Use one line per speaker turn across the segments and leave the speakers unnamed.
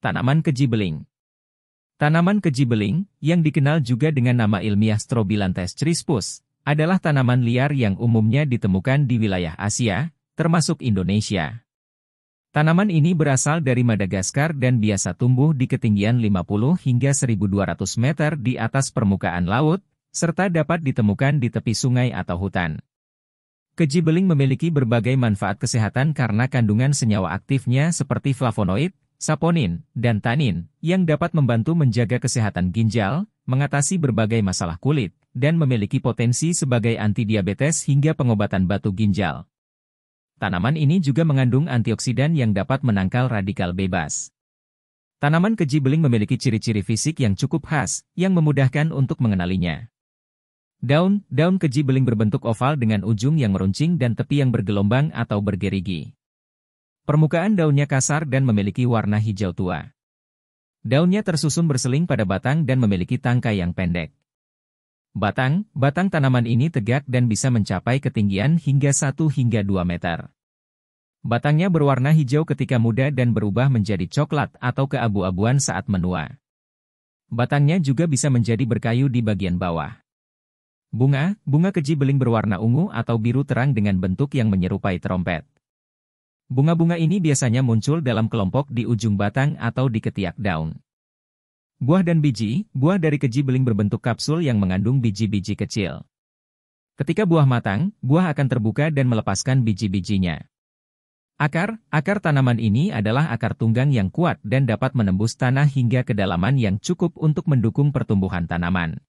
Tanaman keji beling. Tanaman keji beling, yang dikenal juga dengan nama ilmiah Strobilanthes crispus, adalah tanaman liar yang umumnya ditemukan di wilayah Asia, termasuk Indonesia. Tanaman ini berasal dari Madagaskar dan biasa tumbuh di ketinggian 50 hingga 1.200 meter di atas permukaan laut, serta dapat ditemukan di tepi sungai atau hutan. Keji beling memiliki berbagai manfaat kesehatan karena kandungan senyawa aktifnya seperti flavonoid, saponin, dan tanin, yang dapat membantu menjaga kesehatan ginjal, mengatasi berbagai masalah kulit, dan memiliki potensi sebagai antidiabetes hingga pengobatan batu ginjal. Tanaman ini juga mengandung antioksidan yang dapat menangkal radikal bebas. Tanaman keji beling memiliki ciri-ciri fisik yang cukup khas, yang memudahkan untuk mengenalinya. Daun keji beling berbentuk oval dengan ujung yang meruncing dan tepi yang bergelombang atau bergerigi. Permukaan daunnya kasar dan memiliki warna hijau tua. Daunnya tersusun berseling pada batang dan memiliki tangkai yang pendek. Batang tanaman ini tegak dan bisa mencapai ketinggian hingga 1 hingga 2 meter. Batangnya berwarna hijau ketika muda dan berubah menjadi coklat atau keabu-abuan saat menua. Batangnya juga bisa menjadi berkayu di bagian bawah. Bunga keji beling berwarna ungu atau biru terang dengan bentuk yang menyerupai trompet. Bunga-bunga ini biasanya muncul dalam kelompok di ujung batang atau di ketiak daun. Buah dan biji, buah dari keji beling berbentuk kapsul yang mengandung biji-biji kecil. Ketika buah matang, buah akan terbuka dan melepaskan biji-bijinya. Akar tanaman ini adalah akar tunggang yang kuat dan dapat menembus tanah hingga kedalaman yang cukup untuk mendukung pertumbuhan tanaman.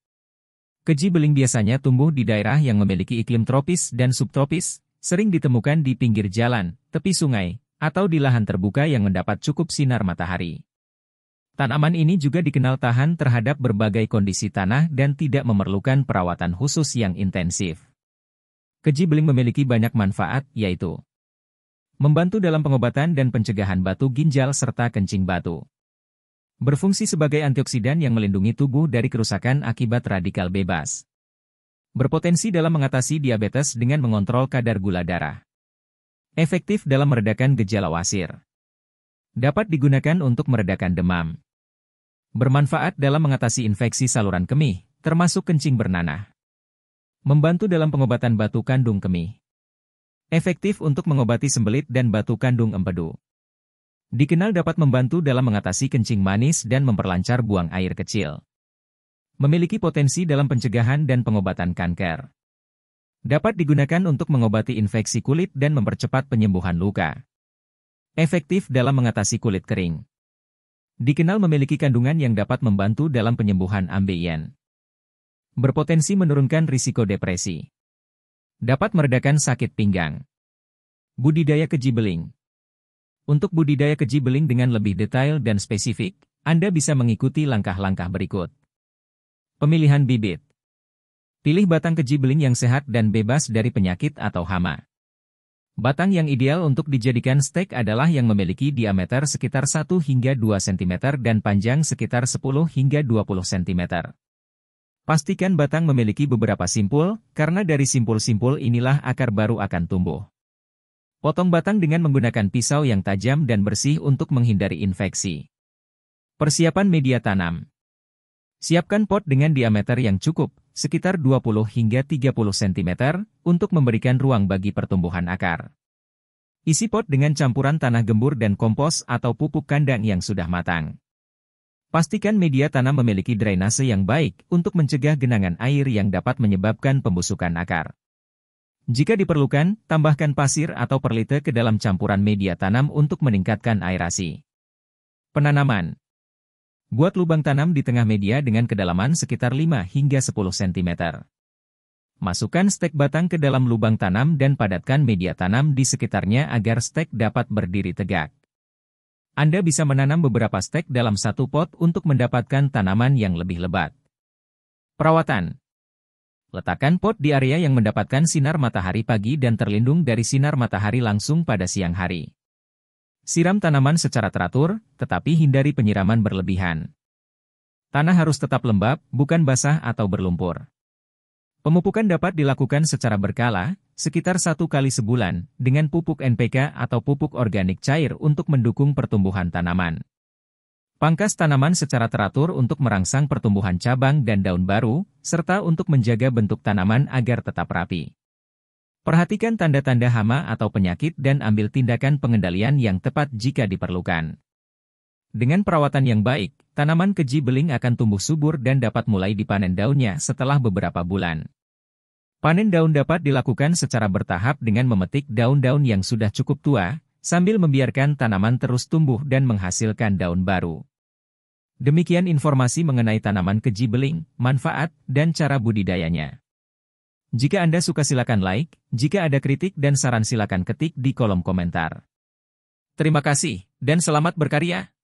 Keji beling biasanya tumbuh di daerah yang memiliki iklim tropis dan subtropis, sering ditemukan di pinggir jalan, tepi sungai, atau di lahan terbuka yang mendapat cukup sinar matahari. Tanaman ini juga dikenal tahan terhadap berbagai kondisi tanah dan tidak memerlukan perawatan khusus yang intensif. Keji beling memiliki banyak manfaat, yaitu membantu dalam pengobatan dan pencegahan batu ginjal serta kencing batu. Berfungsi sebagai antioksidan yang melindungi tubuh dari kerusakan akibat radikal bebas. Berpotensi dalam mengatasi diabetes dengan mengontrol kadar gula darah. Efektif dalam meredakan gejala wasir. Dapat digunakan untuk meredakan demam. Bermanfaat dalam mengatasi infeksi saluran kemih, termasuk kencing bernanah. Membantu dalam pengobatan batu kandung kemih. Efektif untuk mengobati sembelit dan batu kandung empedu. Dikenal dapat membantu dalam mengatasi kencing manis dan memperlancar buang air kecil. Memiliki potensi dalam pencegahan dan pengobatan kanker. Dapat digunakan untuk mengobati infeksi kulit dan mempercepat penyembuhan luka. Efektif dalam mengatasi kulit kering. Dikenal memiliki kandungan yang dapat membantu dalam penyembuhan ambeien. Berpotensi menurunkan risiko depresi. Dapat meredakan sakit pinggang. Budidaya keji beling. Untuk budidaya keji beling dengan lebih detail dan spesifik, Anda bisa mengikuti langkah-langkah berikut. Pemilihan bibit. Pilih batang keji beling yang sehat dan bebas dari penyakit atau hama. Batang yang ideal untuk dijadikan stek adalah yang memiliki diameter sekitar 1 hingga 2 cm dan panjang sekitar 10 hingga 20 cm. Pastikan batang memiliki beberapa simpul, karena dari simpul-simpul inilah akar baru akan tumbuh. Potong batang dengan menggunakan pisau yang tajam dan bersih untuk menghindari infeksi. Persiapan media tanam. Siapkan pot dengan diameter yang cukup, sekitar 20 hingga 30 cm, untuk memberikan ruang bagi pertumbuhan akar. Isi pot dengan campuran tanah gembur dan kompos atau pupuk kandang yang sudah matang. Pastikan media tanam memiliki drainase yang baik untuk mencegah genangan air yang dapat menyebabkan pembusukan akar. Jika diperlukan, tambahkan pasir atau perlite ke dalam campuran media tanam untuk meningkatkan aerasi. Penanaman. Buat lubang tanam di tengah media dengan kedalaman sekitar 5 hingga 10 cm. Masukkan stek batang ke dalam lubang tanam dan padatkan media tanam di sekitarnya agar stek dapat berdiri tegak. Anda bisa menanam beberapa stek dalam satu pot untuk mendapatkan tanaman yang lebih lebat. Perawatan. Letakkan pot di area yang mendapatkan sinar matahari pagi dan terlindung dari sinar matahari langsung pada siang hari. Siram tanaman secara teratur, tetapi hindari penyiraman berlebihan. Tanah harus tetap lembab, bukan basah atau berlumpur. Pemupukan dapat dilakukan secara berkala, sekitar 1 kali sebulan, dengan pupuk NPK atau pupuk organik cair untuk mendukung pertumbuhan tanaman. Pangkas tanaman secara teratur untuk merangsang pertumbuhan cabang dan daun baru, serta untuk menjaga bentuk tanaman agar tetap rapi. Perhatikan tanda-tanda hama atau penyakit dan ambil tindakan pengendalian yang tepat jika diperlukan. Dengan perawatan yang baik, tanaman keji beling akan tumbuh subur dan dapat mulai dipanen daunnya setelah beberapa bulan. Panen daun dapat dilakukan secara bertahap dengan memetik daun-daun yang sudah cukup tua, sambil membiarkan tanaman terus tumbuh dan menghasilkan daun baru. Demikian informasi mengenai tanaman keji beling, manfaat, dan cara budidayanya. Jika Anda suka silakan like, jika ada kritik dan saran silakan ketik di kolom komentar. Terima kasih, dan selamat berkarya!